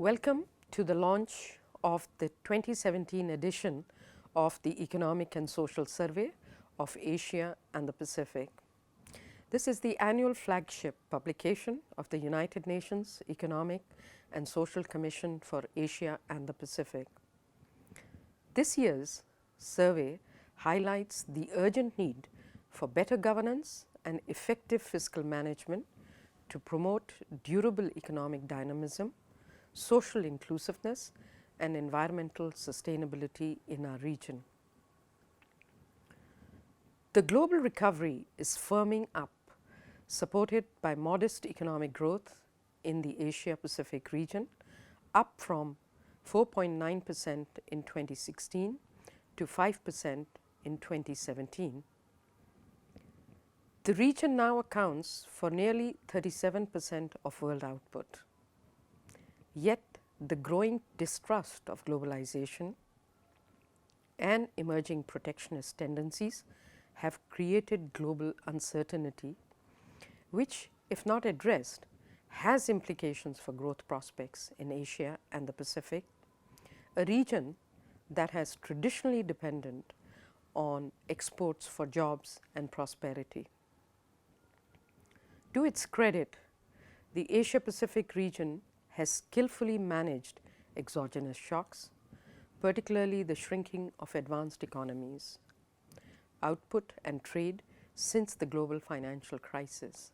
Welcome to the launch of the 2017 edition of the Economic and Social Survey of Asia and the Pacific. This is the annual flagship publication of the United Nations Economic and Social Commission for Asia and the Pacific. This year's survey highlights the urgent need for better governance and effective fiscal management to promote durable economic dynamism, social inclusiveness, and environmental sustainability in our region. The global recovery is firming up, supported by modest economic growth in the Asia-Pacific region, up from 4.9% in 2016 to 5% in 2017. The region now accounts for nearly 37% of world output. Yet, the growing distrust of globalization and emerging protectionist tendencies have created global uncertainty, which, if not addressed, has implications for growth prospects in Asia and the Pacific, a region that has traditionally depended on exports for jobs and prosperity. To its credit, the Asia-Pacific region has skillfully managed exogenous shocks, particularly the shrinking of advanced economies, output and trade since the global financial crisis.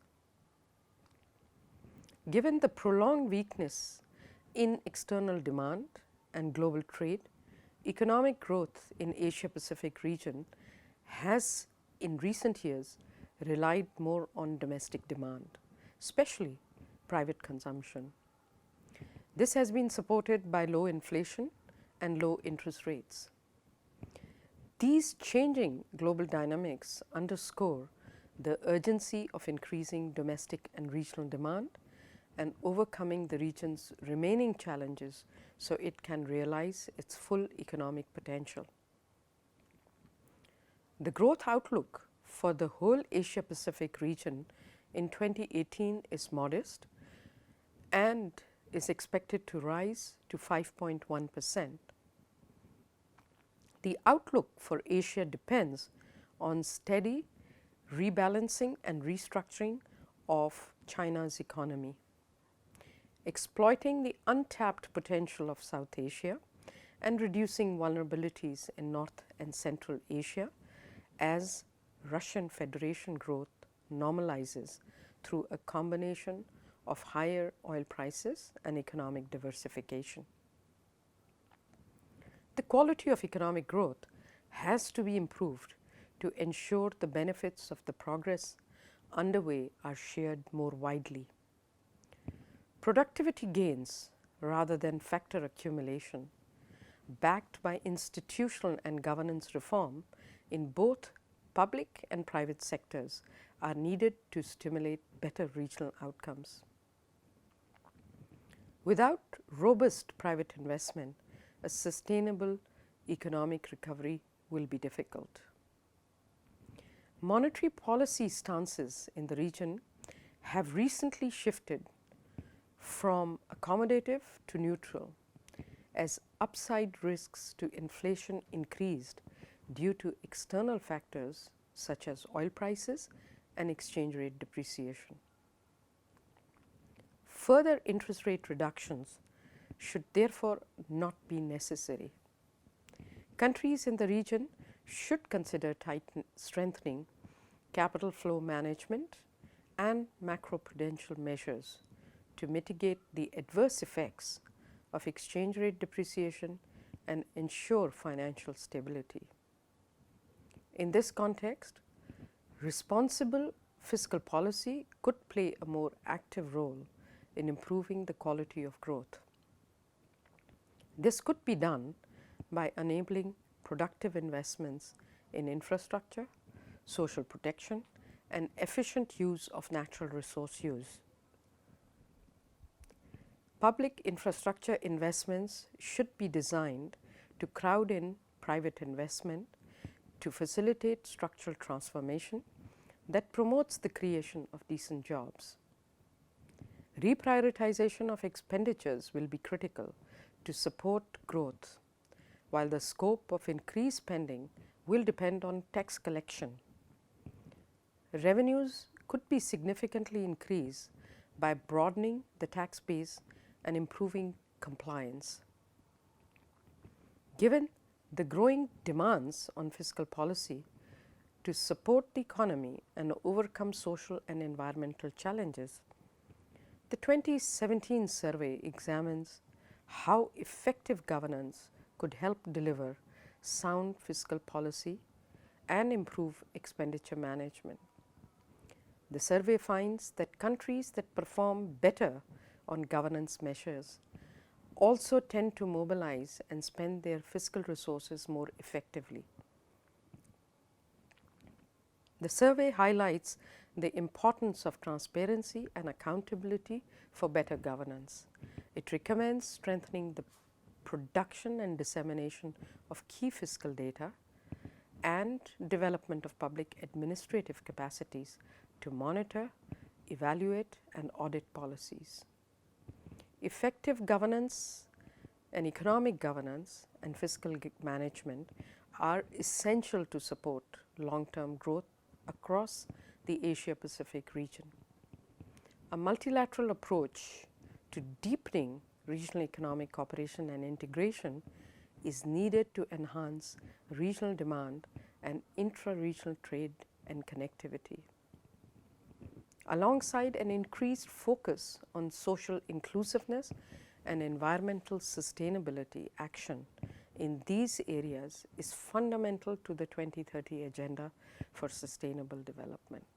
Given the prolonged weakness in external demand and global trade, economic growth in Asia-Pacific region has in recent years relied more on domestic demand, especially private consumption. This has been supported by low inflation and low interest rates. These changing global dynamics underscore the urgency of increasing domestic and regional demand and overcoming the region's remaining challenges so it can realize its full economic potential. The growth outlook for the whole Asia-Pacific region in 2018 is modest and is expected to rise to 5.1%. The outlook for Asia depends on steady rebalancing and restructuring of China's economy, exploiting the untapped potential of South Asia and reducing vulnerabilities in North and Central Asia as Russian Federation growth normalizes through a combination of higher oil prices and economic diversification. The quality of economic growth has to be improved to ensure the benefits of the progress underway are shared more widely. Productivity gains rather than factor accumulation, backed by institutional and governance reform in both public and private sectors, are needed to stimulate better regional outcomes. Without robust private investment, a sustainable economic recovery will be difficult. Monetary policy stances in the region have recently shifted from accommodative to neutral as upside risks to inflation increased due to external factors such as oil prices and exchange rate depreciation. Further interest rate reductions should therefore not be necessary. Countries in the region should consider strengthening capital flow management and macroprudential measures to mitigate the adverse effects of exchange rate depreciation and ensure financial stability. In this context, responsible fiscal policy could play a more active role in improving the quality of growth. This could be done by enabling productive investments in infrastructure, social protection, and efficient use of natural resource use. Public infrastructure investments should be designed to crowd in private investment to facilitate structural transformation that promotes the creation of decent jobs. Reprioritization of expenditures will be critical to support growth, while the scope of increased spending will depend on tax collection. Revenues could be significantly increased by broadening the tax base and improving compliance. Given the growing demands on fiscal policy to support the economy and overcome social and environmental challenges, the 2017 survey examines how effective governance could help deliver sound fiscal policy and improve expenditure management. The survey finds that countries that perform better on governance measures also tend to mobilize and spend their fiscal resources more effectively. The survey highlights the importance of transparency and accountability for better governance. It recommends strengthening the production and dissemination of key fiscal data and development of public administrative capacities to monitor, evaluate, and audit policies. Effective governance and economic governance and fiscal management are essential to support long-term growth across the Asia-Pacific region. A multilateral approach to deepening regional economic cooperation and integration is needed to enhance regional demand and intra-regional trade and connectivity. Alongside an increased focus on social inclusiveness and environmental sustainability, action in these areas is fundamental to the 2030 Agenda for Sustainable Development.